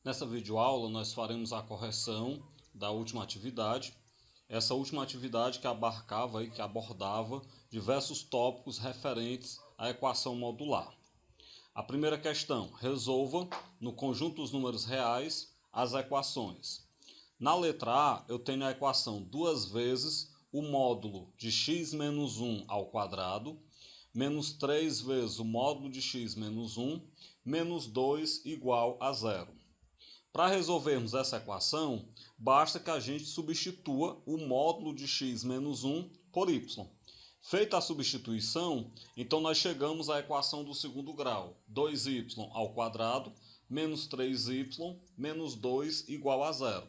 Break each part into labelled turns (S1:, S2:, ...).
S1: Nessa videoaula nós faremos a correção da última atividade. Essa última atividade que abarcava e que abordava diversos tópicos referentes à equação modular. A primeira questão: resolva no conjunto dos números reais as equações. Na letra A eu tenho a equação 2 vezes o módulo de x menos 1 ao quadrado, menos 3 vezes o módulo de x menos 1, menos 2 igual a zero. Para resolvermos essa equação, basta que a gente substitua o módulo de x menos 1 por y. Feita a substituição, então nós chegamos à equação do segundo grau, 2y ao quadrado menos 3y menos 2 igual a zero.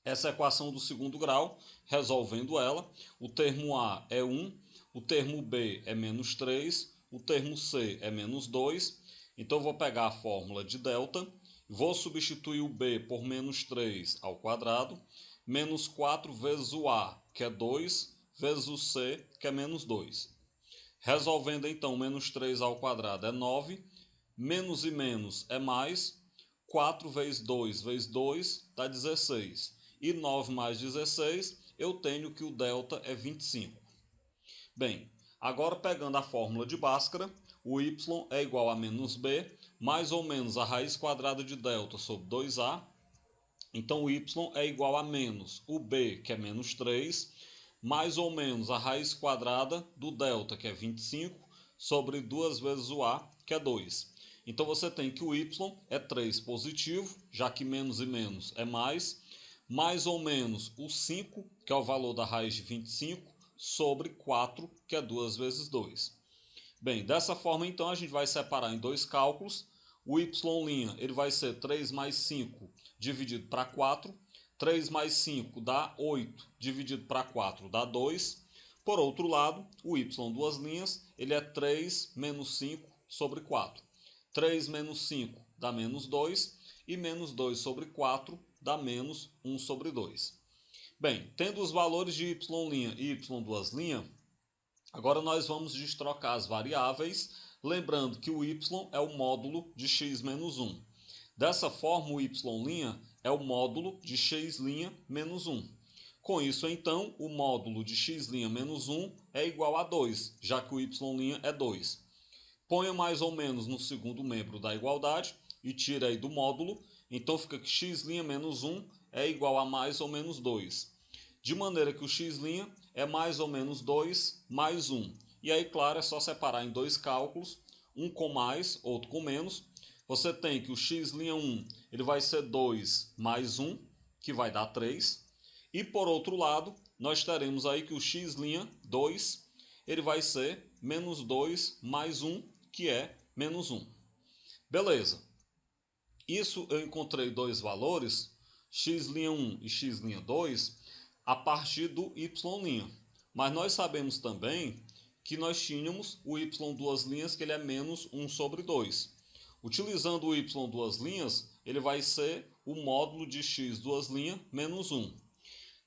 S1: Essa equação do segundo grau, resolvendo ela, o termo A é 1, o termo B é menos 3, o termo C é menos 2. Então eu vou pegar a fórmula de delta, vou substituir o B por menos 3 ao quadrado, menos 4 vezes o A, que é 2, vezes o C, que é menos 2. Resolvendo então, menos 3 ao quadrado é 9, menos e menos é mais, 4 vezes 2 dá 16. E 9 mais 16, eu tenho que o delta é 25. Bem, agora pegando a fórmula de Bhaskara, o y é igual a menos b, mais ou menos a raiz quadrada de delta sobre 2a. Então o y é igual a menos o b, que é menos 3, mais ou menos a raiz quadrada do delta, que é 25, sobre 2 vezes o a, que é 2. Então você tem que o y é 3 positivo, já que menos e menos é mais ou menos o 5, que é o valor da raiz de 25, sobre 4, que é 2 vezes 2. Bem, dessa forma então a gente vai separar em dois cálculos. O y' ele vai ser 3 mais 5 dividido para 4. 3 mais 5 dá 8, dividido para 4 dá 2. Por outro lado, o y duas linhas, ele é 3 menos 5 sobre 4. 3 menos 5 dá menos 2 e menos 2 sobre 4 dá menos 1 sobre 2. Bem, tendo os valores de y' e y duas linhas, agora nós vamos destrocar as variáveis, lembrando que o y é o módulo de x menos 1. Dessa forma, o y' é o módulo de x' menos 1. Com isso, então, o módulo de x' menos 1 é igual a 2, já que o y' é 2. Ponha mais ou menos no segundo membro da igualdade e tira aí do módulo. Então fica que x' menos 1 é igual a mais ou menos 2. De maneira que o x' é mais ou menos 2 mais 1. E aí, claro, é só separar em dois cálculos, um com mais, outro com menos. Você tem que o x'1 ele vai ser 2 mais 1, que vai dar 3. E por outro lado, nós teremos aí que o x'2 ele vai ser menos 2 mais 1, que é menos 1. Beleza. Isso eu encontrei dois valores, x'1 e x'2, a partir do y'. Mas nós sabemos também que nós tínhamos o y duas linhas, que ele é menos 1 sobre 2. Utilizando o y duas linhas, ele vai ser o módulo de x duas linhas menos 1.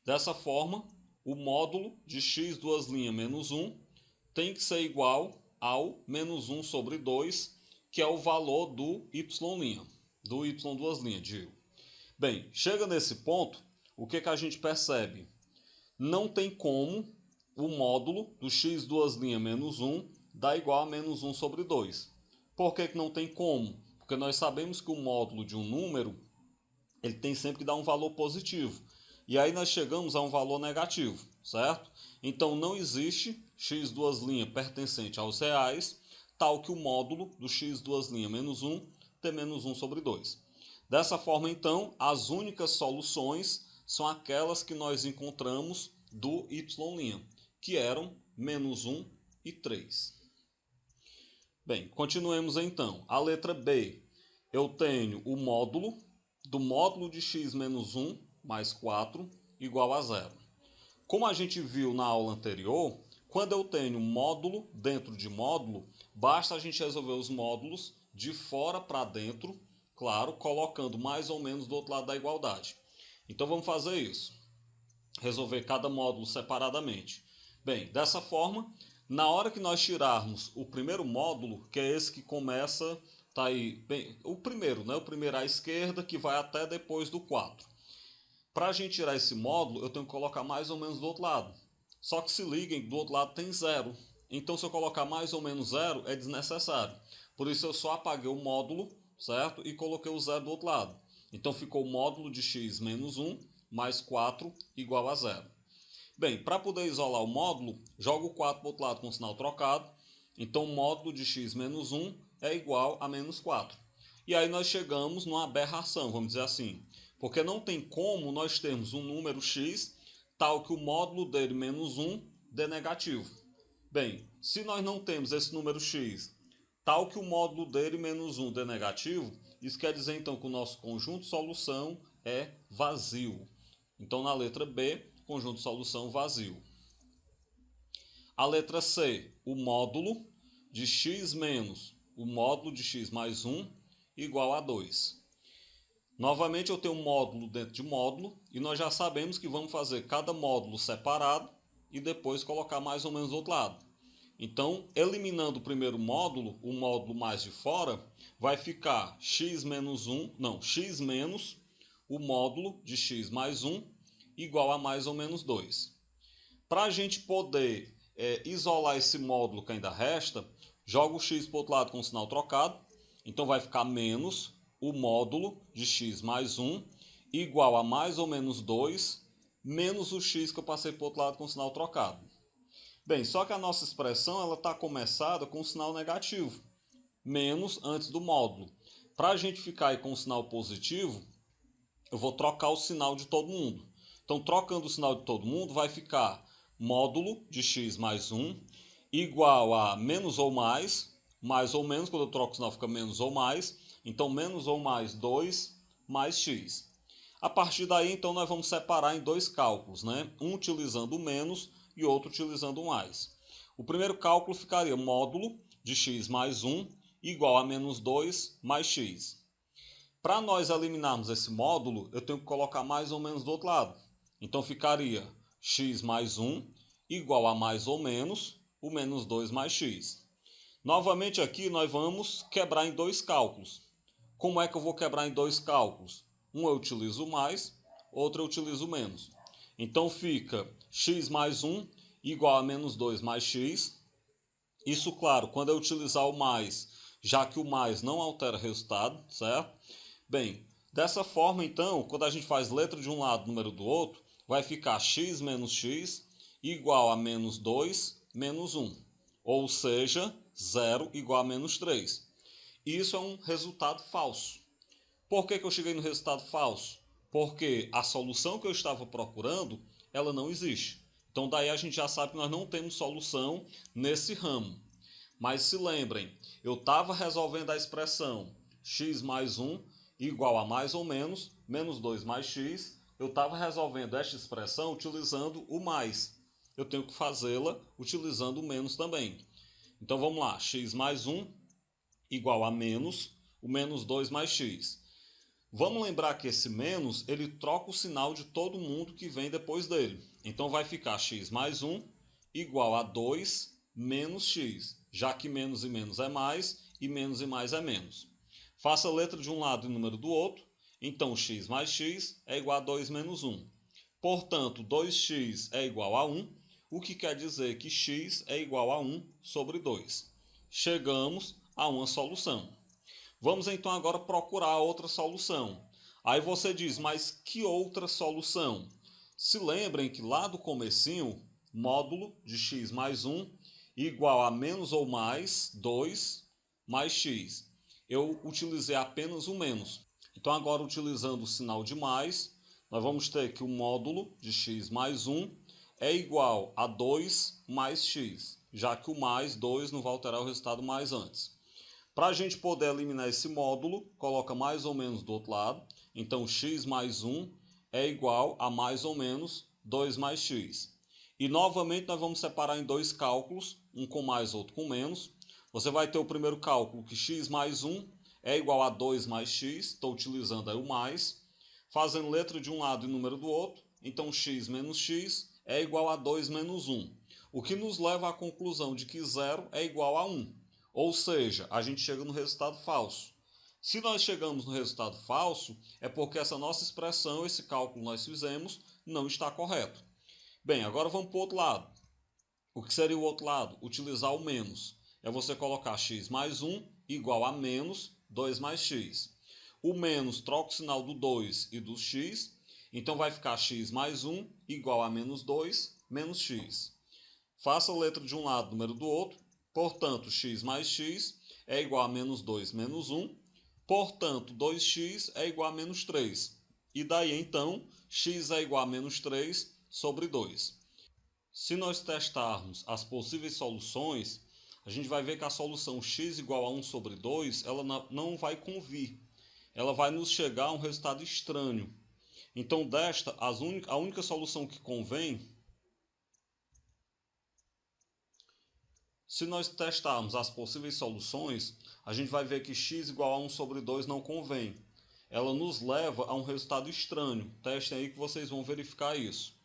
S1: Dessa forma, o módulo de x duas linhas menos 1 tem que ser igual ao menos 1 sobre 2, que é o valor do y', do y duas linhas, digo. Bem, chega nesse ponto, o que a gente percebe? Não tem como o módulo do x duas linhas menos 1 dar igual a menos 1 sobre 2. Por que não tem como? Porque nós sabemos que o módulo de um número ele tem sempre que dar um valor positivo. E aí nós chegamos a um valor negativo, certo? Então não existe x duas linhas pertencente aos reais, tal que o módulo do x duas linhas menos 1 ter menos 1 sobre 2. Dessa forma, então, as únicas soluções são aquelas que nós encontramos do y', que eram menos 1 e 3. Bem, continuemos então. A letra B, eu tenho o módulo do módulo de x menos 1 mais 4 igual a zero. Como a gente viu na aula anterior, quando eu tenho módulo dentro de módulo, basta a gente resolver os módulos de fora para dentro, claro, colocando mais ou menos do outro lado da igualdade. Então vamos fazer isso. Resolver cada módulo separadamente. Bem, dessa forma, na hora que nós tirarmos o primeiro módulo, que é esse que começa Tá aí, bem, o primeiro, né? O primeiro à esquerda, que vai até depois do 4. Para a gente tirar esse módulo, eu tenho que colocar mais ou menos do outro lado. Só que se liguem, do outro lado tem zero. Então, se eu colocar mais ou menos zero, é desnecessário. Por isso, eu só apaguei o módulo, certo? E coloquei o zero do outro lado. Então, ficou o módulo de x menos 1 mais 4 igual a zero. Bem, para poder isolar o módulo, jogo o 4 para o outro lado com o sinal trocado. Então, o módulo de x menos 1 é igual a menos 4. E aí nós chegamos numa aberração, vamos dizer assim. Porque não tem como nós termos um número x tal que o módulo dele menos 1 dê negativo. Bem, se nós não temos esse número x tal que o módulo dele menos 1 dê negativo, isso quer dizer então que o nosso conjunto de solução é vazio. Então, na letra B, conjunto de solução vazio. A letra C, o módulo de x menos o módulo de x mais 1 igual a 2. Novamente eu tenho um módulo dentro de módulo e nós já sabemos que vamos fazer cada módulo separado e depois colocar mais ou menos do outro lado. Então, eliminando o primeiro módulo, o módulo mais de fora, vai ficar x menos 1, não, x menos o módulo de x mais 1 igual a mais ou menos 2. Para a gente poder isolar esse módulo que ainda resta, joga o x para o outro lado com o sinal trocado. Então vai ficar menos o módulo de x mais 1 igual a mais ou menos 2 menos o x que eu passei para o outro lado com o sinal trocado. Bem, só que a nossa expressão está começada com o sinal negativo, menos antes do módulo. Para a gente ficar aí com o sinal positivo, eu vou trocar o sinal de todo mundo. Então, trocando o sinal de todo mundo, vai ficar módulo de x mais 1 igual a menos ou mais ou menos, quando eu troco o sinal fica menos ou mais. Então, menos ou mais 2 mais x. A partir daí, então, nós vamos separar em dois cálculos, né? Um utilizando o menos e outro utilizando o mais. O primeiro cálculo ficaria módulo de x mais 1 igual a menos 2 mais x. Para nós eliminarmos esse módulo, eu tenho que colocar mais ou menos do outro lado. Então ficaria x mais 1 igual a mais ou menos o menos 2 mais x. Novamente aqui nós vamos quebrar em dois cálculos. Como é que eu vou quebrar em dois cálculos? Um eu utilizo mais, outro eu utilizo menos. Então fica x mais 1 igual a menos 2 mais x. Isso, claro, quando eu utilizar o mais, já que o mais não altera o resultado, certo? Bem, dessa forma, então, quando a gente faz letra de um lado, número do outro, vai ficar x menos x igual a menos 2 menos 1. Ou seja, 0 igual a menos 3. Isso é um resultado falso. Por que eu cheguei no resultado falso? Porque a solução que eu estava procurando, ela não existe. Então daí a gente já sabe que nós não temos solução nesse ramo. Mas se lembrem, eu estava resolvendo a expressão x mais 1 igual a mais ou menos, menos 2 mais x. Eu estava resolvendo esta expressão utilizando o mais. Eu tenho que fazê-la utilizando o menos também. Então vamos lá, x mais 1 igual a menos o menos 2 mais x. Vamos lembrar que esse menos, ele troca o sinal de todo mundo que vem depois dele. Então vai ficar x mais 1 igual a 2 menos x, já que menos e menos é mais e mais é menos. Faça a letra de um lado e o número do outro. Então x mais x é igual a 2 menos 1. Portanto, 2x é igual a 1, o que quer dizer que x é igual a 1 sobre 2. Chegamos a uma solução. Vamos então agora procurar outra solução. Aí você diz, mas que outra solução? Se lembrem que lá do comecinho, módulo de x mais 1 igual a menos ou mais 2 mais x. Eu utilizei apenas o menos. Então agora utilizando o sinal de mais, nós vamos ter que o módulo de x mais 1 é igual a 2 mais x, já que o mais 2 não vai alterar o resultado mais antes. Para a gente poder eliminar esse módulo, coloca mais ou menos do outro lado. Então, x mais 1 é igual a mais ou menos 2 mais x. E novamente nós vamos separar em dois cálculos, um com mais, outro com menos. Você vai ter o primeiro cálculo que x mais 1 é igual a 2 mais x. Estou utilizando aí o mais. Fazendo letra de um lado e número do outro. Então, x menos x é igual a 2 menos 1. O que nos leva à conclusão de que 0 é igual a 1. Ou seja, a gente chega no resultado falso. Se nós chegamos no resultado falso, é porque essa nossa expressão, esse cálculo que nós fizemos, não está correto. Bem, agora vamos para o outro lado. O que seria o outro lado? Utilizar o menos. É você colocar x mais 1 igual a menos 2 mais x. O menos troca o sinal do 2 e do x, então vai ficar x mais 1 igual a menos 2 menos x. Faça a letra de um lado, número do outro. Portanto, x mais x é igual a menos 2 menos 1. Portanto, 2x é igual a menos 3. E daí, então, x é igual a menos 3 sobre 2. Se nós testarmos as possíveis soluções, a gente vai ver que a solução x igual a 1 sobre 2, ela não vai convir. Ela vai nos chegar a um resultado estranho. Então, desta, a única solução que convém, se nós testarmos as possíveis soluções, a gente vai ver que x igual a 1 sobre 2 não convém. Ela nos leva a um resultado estranho. Testem aí que vocês vão verificar isso.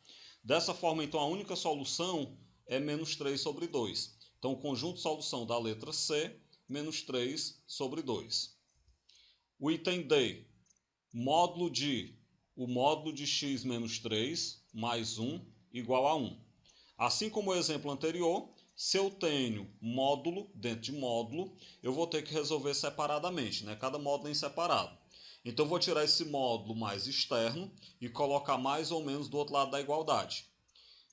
S1: Dessa forma, então, a única solução é menos 3 sobre 2. Então, o conjunto de solução da letra C, menos 3 sobre 2. O item D, o módulo de x menos 3 mais 1 igual a 1. Assim como o exemplo anterior, se eu tenho módulo dentro de módulo, eu vou ter que resolver separadamente, né? Cada módulo em separado. Então, eu vou tirar esse módulo mais externo e colocar mais ou menos do outro lado da igualdade.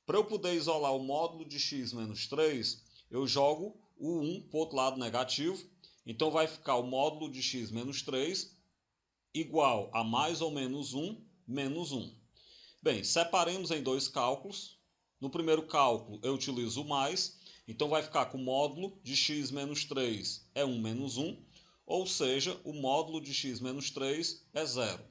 S1: Para eu poder isolar o módulo de x menos 3, eu jogo o 1 para o outro lado negativo. Então, vai ficar o módulo de x menos 3 igual a mais ou menos 1 menos 1. Bem, separemos em dois cálculos. No primeiro cálculo, eu utilizo o mais. Então, vai ficar com o módulo de x menos 3 é 1 menos 1. Ou seja, o módulo de x menos 3 é 0.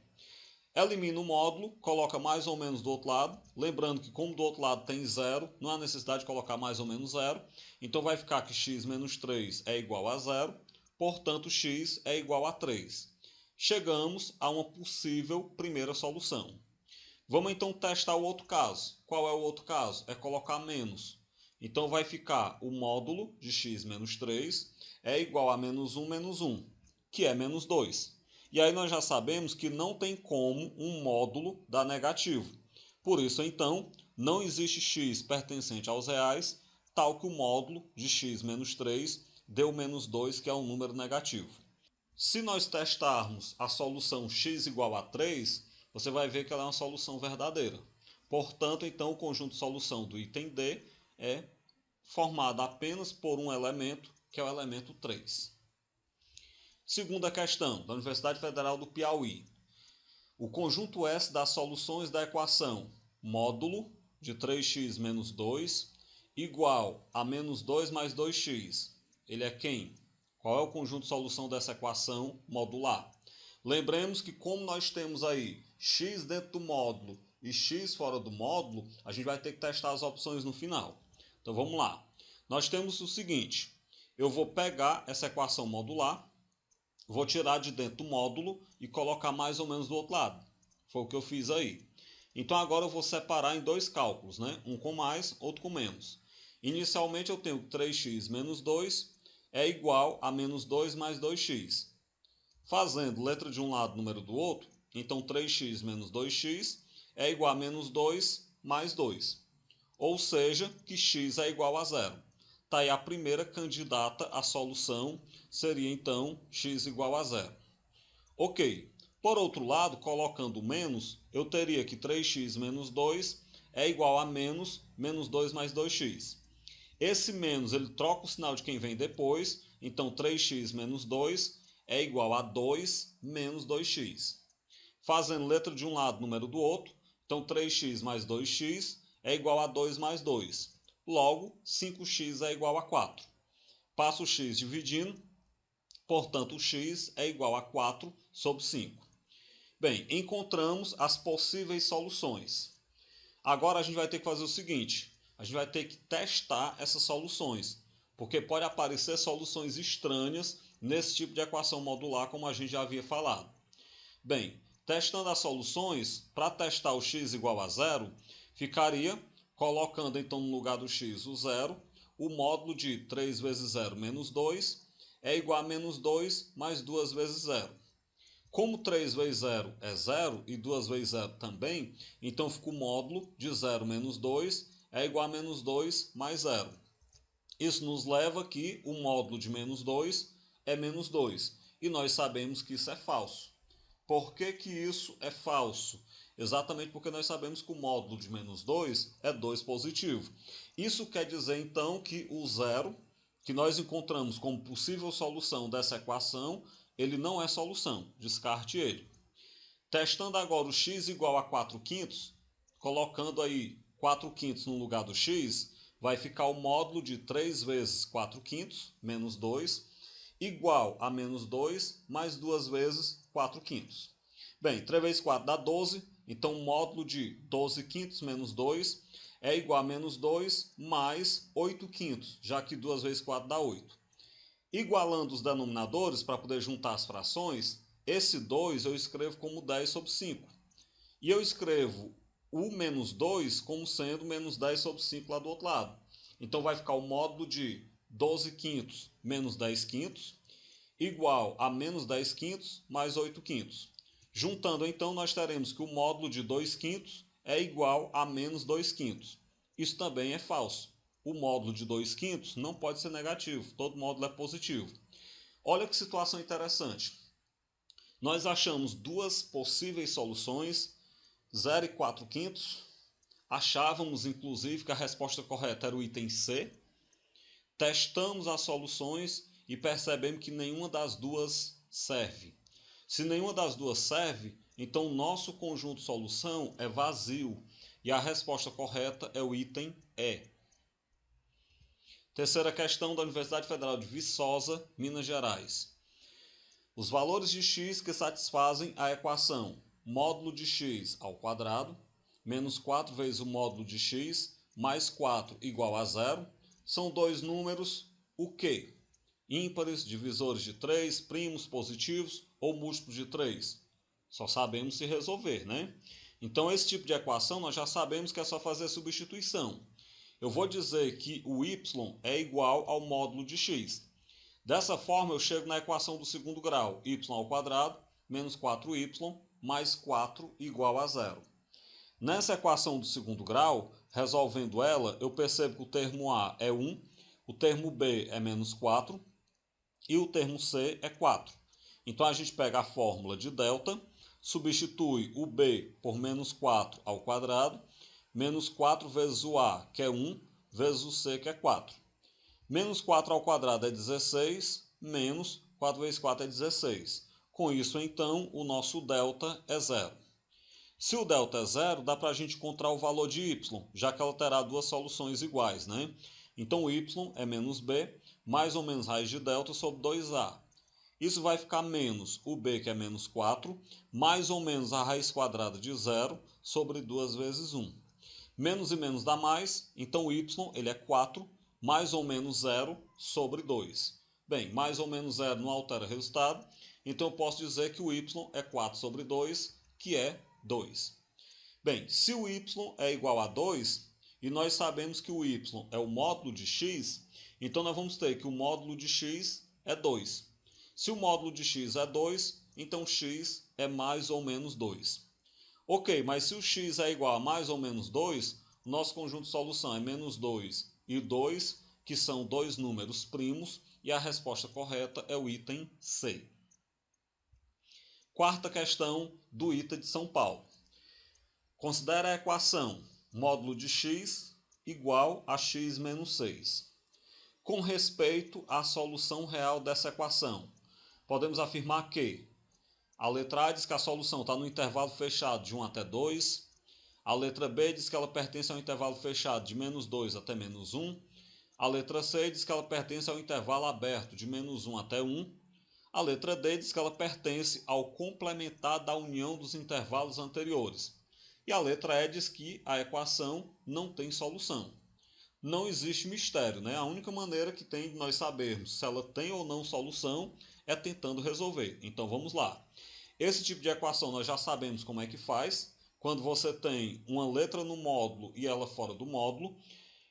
S1: Elimina o módulo, coloca mais ou menos do outro lado. Lembrando que como do outro lado tem 0, não há necessidade de colocar mais ou menos 0. Então vai ficar que x menos 3 é igual a 0. Portanto, x é igual a 3. Chegamos a uma possível primeira solução. Vamos então testar o outro caso. Qual é o outro caso? É colocar menos. Então vai ficar o módulo de x menos 3 é igual a menos 1, que é menos 2. E aí nós já sabemos que não tem como um módulo dar negativo. Por isso, então, não existe x pertencente aos reais, tal que o módulo de x menos 3 deu menos 2, que é um número negativo. Se nós testarmos a solução x igual a 3, você vai ver que ela é uma solução verdadeira. Portanto, então, o conjunto de solução do item D é formado apenas por um elemento, que é o elemento 3. Segunda questão, da Universidade Federal do Piauí. O conjunto S das soluções da equação módulo de 3x menos 2 igual a menos 2 mais 2x. Ele é quem? Qual é o conjunto de solução dessa equação modular? Lembremos que como nós temos aí x dentro do módulo e x fora do módulo, a gente vai ter que testar as opções no final. Então vamos lá. Nós temos o seguinte, eu vou pegar essa equação modular, vou tirar de dentro do módulo e colocar mais ou menos do outro lado. Foi o que eu fiz aí. Então agora eu vou separar em dois cálculos, né? Um com mais, outro com menos. Inicialmente eu tenho 3x menos 2 é igual a menos 2 mais 2x. Fazendo letra de um lado, número do outro, então 3x menos 2x é igual a menos 2 mais 2. Ou seja, que x é igual a 0. Está aí a primeira candidata à solução, seria então x igual a 0. Ok. Por outro lado, colocando menos, eu teria que 3x menos 2 é igual a menos 2 mais 2x. Esse menos, ele troca o sinal de quem vem depois, então 3x menos 2 é igual a 2 menos 2x. Fazendo letra de um lado, número do outro, então 3x mais 2x é igual a 2 mais 2. Logo, 5x é igual a 4. Passo o x dividindo, portanto, o x é igual a 4 sobre 5. Bem, encontramos as possíveis soluções. Agora a gente vai ter que fazer o seguinte, a gente vai ter que testar essas soluções, porque pode aparecer soluções estranhas nesse tipo de equação modular, como a gente já havia falado. Bem, testando as soluções, para testar o x igual a 0, ficaria colocando então no lugar do x o 0, o módulo de 3 vezes 0 menos 2, é igual a menos 2 mais 2 vezes 0. Como 3 vezes 0 é 0 e 2 vezes 0 também, então fica o módulo de 0 menos 2 é igual a menos 2 mais 0. Isso nos leva que o módulo de menos 2 é menos 2. E nós sabemos que isso é falso. Por que que isso é falso? Exatamente porque nós sabemos que o módulo de menos 2 é 2 positivo. Isso quer dizer, então, que o zero, que nós encontramos como possível solução dessa equação, ele não é solução. Descarte ele. Testando agora o x igual a 4 quintos, colocando aí 4 quintos no lugar do x, vai ficar o módulo de 3 vezes 4 quintos, menos 2, igual a menos 2, mais 2 vezes 4 quintos. Bem, 3 vezes 4 dá 12, então o módulo de 12 quintos menos 2 é igual a menos 2 mais 8 quintos, já que 2 vezes 4 dá 8. Igualando os denominadores para poder juntar as frações, esse 2 eu escrevo como 10 sobre 5. E eu escrevo o menos 2 como sendo menos 10 sobre 5 lá do outro lado. Então vai ficar o módulo de 12 quintos menos 10 quintos igual a menos 10 quintos mais 8 quintos. Juntando então, nós teremos que o módulo de 2 quintos é igual a menos 2 quintos. Isso também é falso. O módulo de 2 quintos não pode ser negativo, todo módulo é positivo. Olha que situação interessante. Nós achamos duas possíveis soluções, 0 e 4 quintos. Achávamos, inclusive, que a resposta correta era o item C. Testamos as soluções e percebemos que nenhuma das duas serve. Se nenhuma das duas serve, então o nosso conjunto solução é vazio e a resposta correta é o item E. Terceira questão da Universidade Federal de Viçosa, Minas Gerais. Os valores de x que satisfazem a equação módulo de x ao quadrado menos 4 vezes o módulo de x mais 4 igual a 0 são dois números o quê? Ímpares, divisores de 3, primos, positivos ou múltiplos de 3? Só sabemos se resolver, né? Então, esse tipo de equação nós já sabemos que é só fazer substituição. Eu vou dizer que o y é igual ao módulo de x. Dessa forma, eu chego na equação do segundo grau, y ao quadrado menos 4y mais 4 igual a 0. Nessa equação do segundo grau, resolvendo ela, eu percebo que o termo A é 1, o termo B é menos 4 e o termo C é 4. Então, a gente pega a fórmula de delta, substitui o B por menos 4 ao quadrado, menos 4 vezes o A, que é 1, vezes o C, que é 4. Menos 4 ao quadrado é 16, menos 4 vezes 4 é 16. Com isso, então, o nosso delta é 0. Se o delta é 0, dá para a gente encontrar o valor de y, já que ela terá duas soluções iguais, né? Então, o y é menos b, mais ou menos raiz de delta sobre 2a. Isso vai ficar menos o b, que é menos 4, mais ou menos a raiz quadrada de 0 sobre 2 vezes 1. Menos e menos dá mais, então o y ele é 4, mais ou menos 0 sobre 2. Bem, mais ou menos 0 não altera o resultado, então eu posso dizer que o y é 4 sobre 2, que é 2. Bem, se o y é igual a 2, e nós sabemos que o y é o módulo de x, então nós vamos ter que o módulo de x é 2. Se o módulo de x é 2, então x é mais ou menos 2. Ok, mas se o x é igual a mais ou menos 2, o nosso conjunto de solução é menos 2 e 2, que são dois números primos, e a resposta correta é o item C. Quarta questão do ITA de São Paulo. Considere a equação módulo de x igual a x menos 6. Com respeito à solução real dessa equação, podemos afirmar que a letra A diz que a solução está no intervalo fechado de 1 até 2. A letra B diz que ela pertence ao intervalo fechado de menos 2 até menos 1. A letra C diz que ela pertence ao intervalo aberto de menos 1 até 1. A letra D diz que ela pertence ao complementar da união dos intervalos anteriores. E a letra E diz que a equação não tem solução. Não existe mistério, né? A única maneira que tem de nós sabermos se ela tem ou não solução é tentando resolver. Então vamos lá. Esse tipo de equação nós já sabemos como é que faz. Quando você tem uma letra no módulo e ela fora do módulo,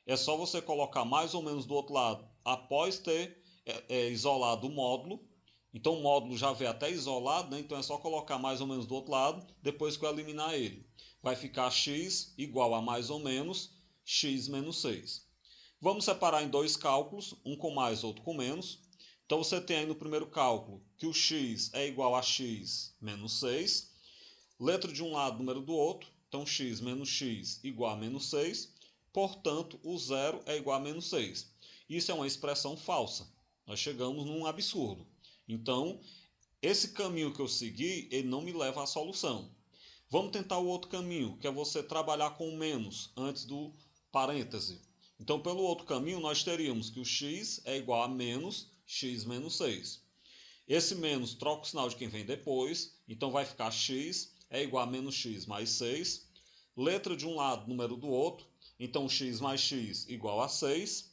S1: é só você colocar mais ou menos do outro lado após ter é isolado o módulo. Então o módulo já vem até isolado, né? Então é só colocar mais ou menos do outro lado, depois que eu eliminar ele. Vai ficar x igual a mais ou menos x menos 6. Vamos separar em dois cálculos, um com mais, outro com menos. Então você tem aí no primeiro cálculo que o x é igual a x menos 6. Letra de um lado, número do outro. Então x menos x igual a menos 6. Portanto, o zero é igual a menos 6. Isso é uma expressão falsa. Nós chegamos num absurdo. Então, esse caminho que eu segui, ele não me leva à solução. Vamos tentar o outro caminho, que é você trabalhar com menos antes do parêntese. Então, pelo outro caminho, nós teríamos que o x é igual a menos x menos 6. Esse menos troca o sinal de quem vem depois, então vai ficar x é igual a menos x mais 6. Letra de um lado, número do outro, então x mais x igual a 6.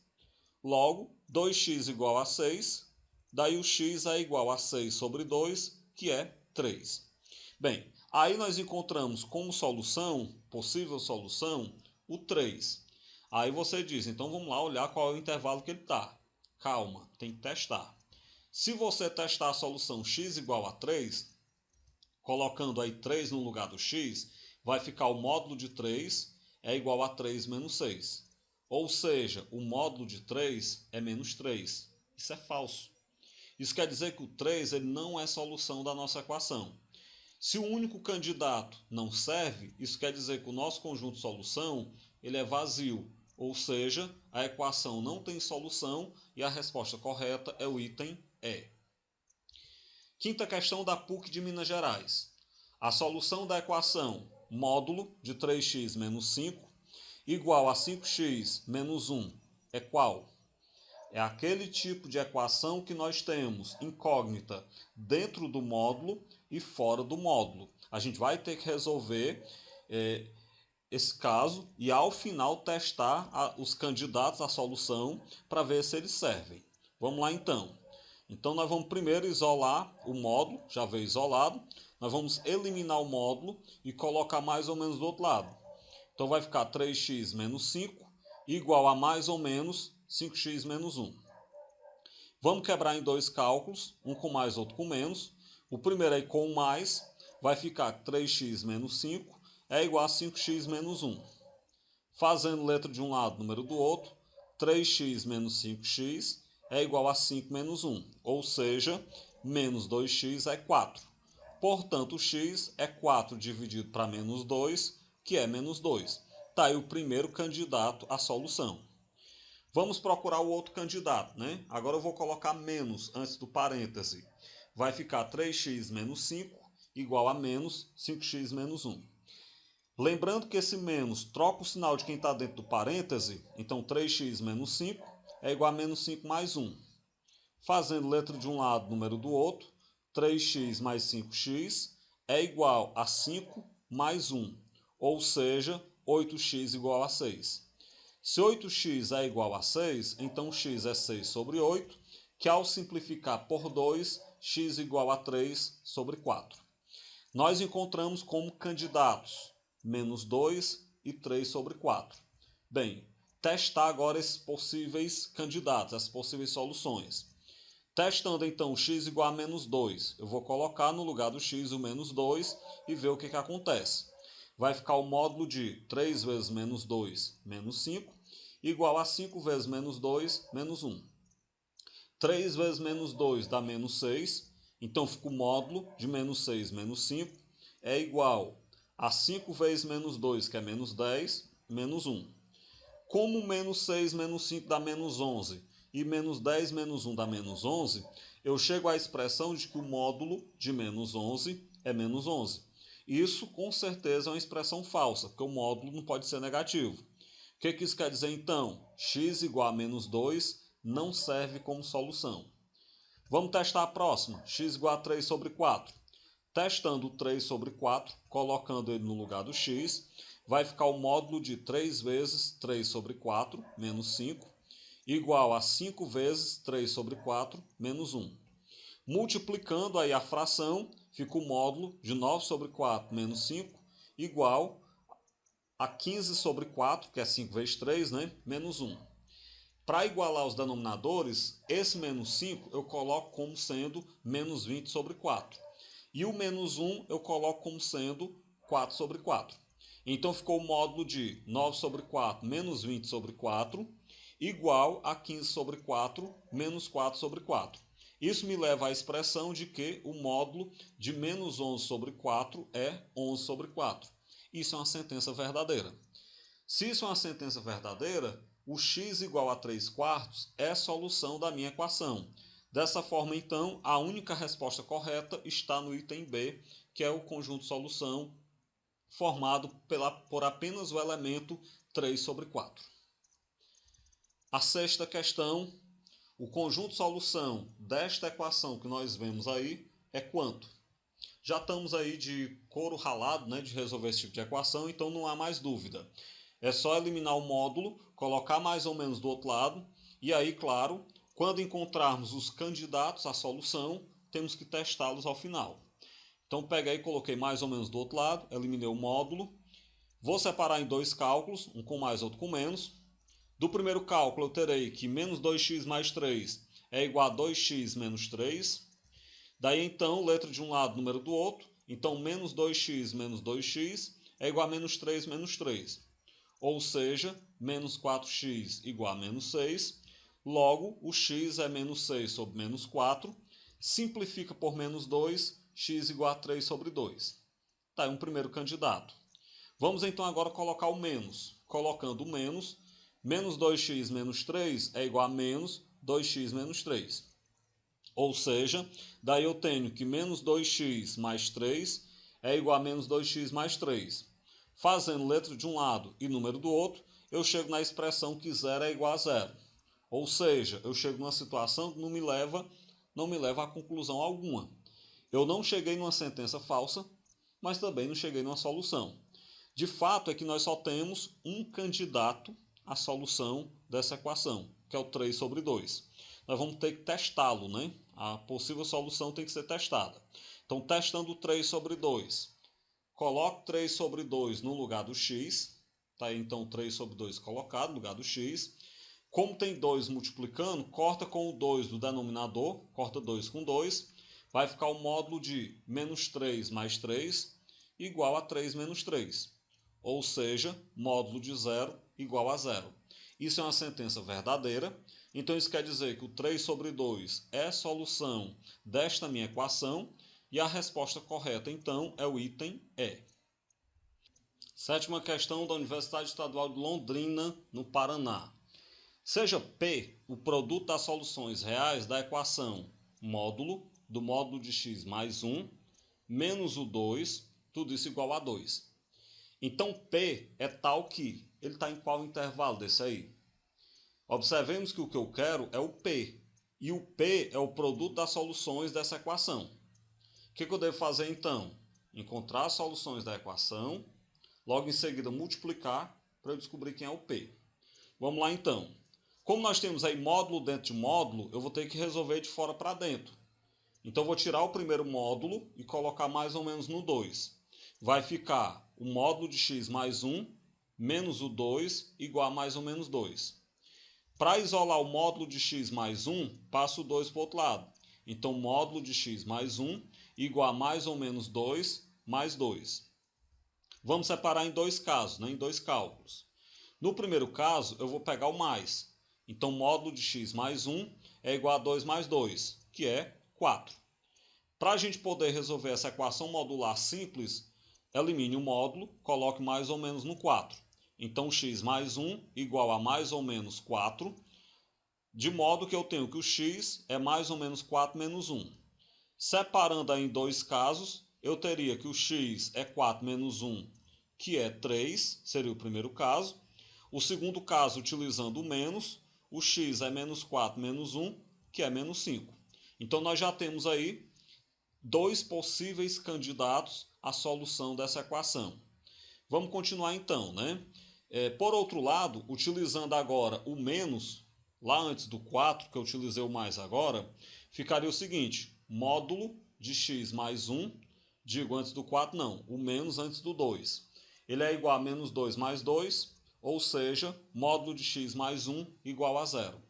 S1: Logo, 2x igual a 6. Daí o x é igual a 6 sobre 2, que é 3. Bem, aí nós encontramos como solução, possível solução, o 3. Aí você diz, então vamos lá olhar qual é o intervalo que ele está. Calma, tem que testar. Se você testar a solução x igual a 3, colocando aí 3 no lugar do x, vai ficar o módulo de 3 é igual a 3 menos 6. Ou seja, o módulo de 3 é menos 3. Isso é falso. Isso quer dizer que o 3 ele não é solução da nossa equação. Se o único candidato não serve, isso quer dizer que o nosso conjunto de solução ele é vazio. Ou seja, a equação não tem solução e a resposta correta é o item E. Quinta questão da PUC de Minas Gerais. A solução da equação módulo de 3x menos 5 igual a 5x menos 1 é qual? É aquele tipo de equação que nós temos incógnita dentro do módulo e fora do módulo. A gente vai ter que resolver esse caso e ao final testar os candidatos à solução para ver se eles servem. Vamos lá então. Então nós vamos primeiro isolar o módulo, já veio isolado. Nós vamos eliminar o módulo e colocar mais ou menos do outro lado. Então vai ficar 3x menos 5 igual a mais ou menos 5x menos 1. Vamos quebrar em dois cálculos, um com mais, outro com menos. O primeiro aí com mais, vai ficar 3x menos 5 é igual a 5x menos 1. Fazendo letra de um lado, número do outro, 3x menos 5x é igual a 5 menos 1. Ou seja, menos 2x é 4. Portanto, o x é 4 dividido para menos 2, que é menos 2. Está aí o primeiro candidato à solução. Vamos procurar o outro candidato, né? Agora eu vou colocar menos antes do parêntese. Vai ficar 3x menos 5 igual a menos 5x menos 1. Lembrando que esse menos troca o sinal de quem está dentro do parêntese, então 3x menos 5 é igual a menos 5 mais 1. Fazendo letra de um lado, número do outro, 3x mais 5x é igual a 5 mais 1, ou seja, 8x igual a 6. Se 8x é igual a 6, então x é 6 sobre 8, que ao simplificar por 2, x igual a 3 sobre 4. Nós encontramos como candidatos menos 2 e 3 sobre 4. Bem, testar agora esses possíveis candidatos, essas possíveis soluções. Testando então o x igual a menos 2, eu vou colocar no lugar do x o menos 2 e ver o que acontece. Vai ficar o módulo de 3 vezes menos 2, menos 5, igual a 5 vezes menos 2, menos 1. 3 vezes menos 2 dá menos 6, então fica o módulo de menos 6 menos 5 é igual a 5 vezes menos 2, que é menos 10, menos 1. Como menos 6 menos 5 dá menos 11 e menos 10 menos 1 dá menos 11, eu chego à expressão de que o módulo de menos 11 é menos 11. Isso com certeza é uma expressão falsa, porque o módulo não pode ser negativo. O que isso quer dizer então? X igual a menos 2 não serve como solução. Vamos testar a próxima. X igual a 3 sobre 4. Testando o 3 sobre 4, colocando ele no lugar do x, vai ficar o módulo de 3 vezes 3 sobre 4, menos 5, igual a 5 vezes 3 sobre 4, menos 1. Multiplicando aí a fração, fica o módulo de 9 sobre 4, menos 5, igual a 15 sobre 4, que é 5 vezes 3, né? Menos 1. Para igualar os denominadores, esse menos 5 eu coloco como sendo menos 20 sobre 4. E o menos 1 eu coloco como sendo 4 sobre 4. Então ficou o módulo de 9 sobre 4 menos 20 sobre 4 igual a 15 sobre 4 menos 4 sobre 4. Isso me leva à expressão de que o módulo de menos 11 sobre 4 é 11 sobre 4. Isso é uma sentença verdadeira. Se isso é uma sentença verdadeira, o x igual a 3 quartos é a solução da minha equação. Dessa forma, então, a única resposta correta está no item B, que é o conjunto solução formado por apenas o elemento 3 sobre 4. A sexta questão, o conjunto solução desta equação que nós vemos aí é quanto? Já estamos aí de couro ralado, né, de resolver esse tipo de equação, então não há mais dúvida. É só eliminar o módulo, colocar mais ou menos do outro lado, e aí, claro, quando encontrarmos os candidatos à solução, temos que testá-los ao final. Então peguei e coloquei mais ou menos do outro lado, eliminei o módulo. Vou separar em dois cálculos, um com mais, outro com menos. Do primeiro cálculo eu terei que menos 2x mais 3 é igual a 2x menos 3. Daí então, letra de um lado, número do outro. Então menos 2x menos 2x é igual a menos 3 menos 3. Ou seja, menos 4x igual a menos 6. Logo, o x é menos 6 sobre menos 4. Simplifica por menos 2, x igual a 3 sobre 2. Está aí um primeiro candidato. Vamos então agora colocar o menos. Colocando o menos, menos 2x menos 3 é igual a menos 2x menos 3. Ou seja, daí eu tenho que menos 2x mais 3 é igual a menos 2x mais 3. Fazendo letra de um lado e número do outro, eu chego na expressão que 0 é igual a 0. Ou seja, eu chego numa situação que não me leva a conclusão alguma. Eu não cheguei numa sentença falsa, mas também não cheguei numa solução. De fato é que nós só temos um candidato à solução dessa equação, que é o 3 sobre 2. Nós vamos ter que testá-lo, né? A possível solução tem que ser testada. Então, testando o 3 sobre 2, coloco 3 sobre 2 no lugar do x. Tá aí, então, 3 sobre 2 colocado no lugar do x. Como tem 2 multiplicando, corta com o 2 do denominador, corta 2 com 2. Vai ficar o módulo de menos 3 mais 3 igual a 3 menos 3. Ou seja, módulo de 0 igual a 0. Isso é uma sentença verdadeira. Então, isso quer dizer que o 3 sobre 2 é a solução desta minha equação. E a resposta correta, então, é o item E. Sétima questão da Universidade Estadual de Londrina, no Paraná. Seja P o produto das soluções reais da equação módulo do módulo de x mais 1 menos o 2, tudo isso igual a 2. Então, P é tal que ele está em qual intervalo desse aí? Observemos que o que eu quero é o P. E o P é o produto das soluções dessa equação. O que eu devo fazer então? Encontrar as soluções da equação, logo em seguida multiplicar para eu descobrir quem é o P. Vamos lá então. Como nós temos aí módulo dentro de módulo, eu vou ter que resolver de fora para dentro. Então eu vou tirar o primeiro módulo e colocar mais ou menos no 2. Vai ficar o módulo de x mais 1 menos o 2 igual a mais ou menos 2. Para isolar o módulo de x mais 1, passo o 2 para o outro lado. Então, módulo de x mais 1 igual a mais ou menos 2 mais 2. Vamos separar em dois casos, né? Em dois cálculos. No primeiro caso, eu vou pegar o mais. Então, módulo de x mais 1 é igual a 2 mais 2, que é 4. Para a gente poder resolver essa equação modular simples, elimine o módulo, coloque mais ou menos no 4. Então, x mais 1 igual a mais ou menos 4, de modo que eu tenho que o x é mais ou menos 4 menos 1. Separando aí em dois casos, eu teria que o x é 4 menos 1, que é 3, seria o primeiro caso. O segundo caso, utilizando o menos, o x é menos 4 menos 1, que é menos 5. Então, nós já temos aí dois possíveis candidatos à solução dessa equação. Vamos continuar então, né? Por outro lado, utilizando agora o menos, lá antes do 4, que eu utilizei o mais agora, ficaria o seguinte, módulo de x mais 1, digo antes do 4 não, o menos antes do 2. Ele é igual a menos 2 mais 2, ou seja, módulo de x mais 1 igual a zero.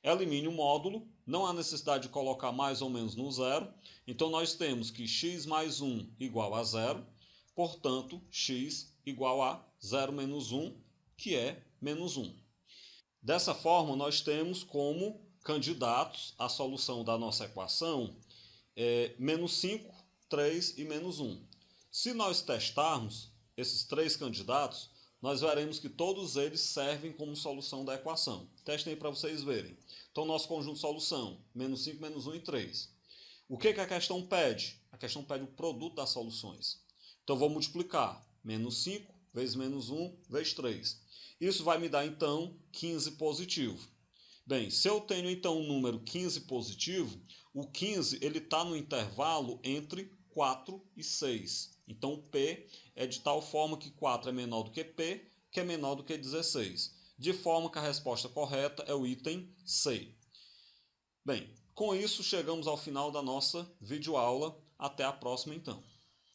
S1: Elimine o módulo, não há necessidade de colocar mais ou menos no zero, então nós temos que x mais 1 igual a zero, portanto, x igual a 0 menos 1, que é menos 1. Dessa forma, nós temos como candidatos à solução da nossa equação menos 5, 3 e menos 1. Se nós testarmos esses três candidatos, nós veremos que todos eles servem como solução da equação. Testem aí para vocês verem. Então, nosso conjunto de solução, menos 5, menos 1 e 3. O que a questão pede? A questão pede o produto das soluções. Então, vou multiplicar menos 5 vezes menos 1 vezes 3. Isso vai me dar, então, 15 positivo. Bem, se eu tenho, então, o número 15 positivo, o 15 está no intervalo entre 4 e 6. Então, o P é de tal forma que 4 é menor do que P, que é menor do que 16. De forma que a resposta correta é o item C. Bem, com isso chegamos ao final da nossa videoaula. Até a próxima, então.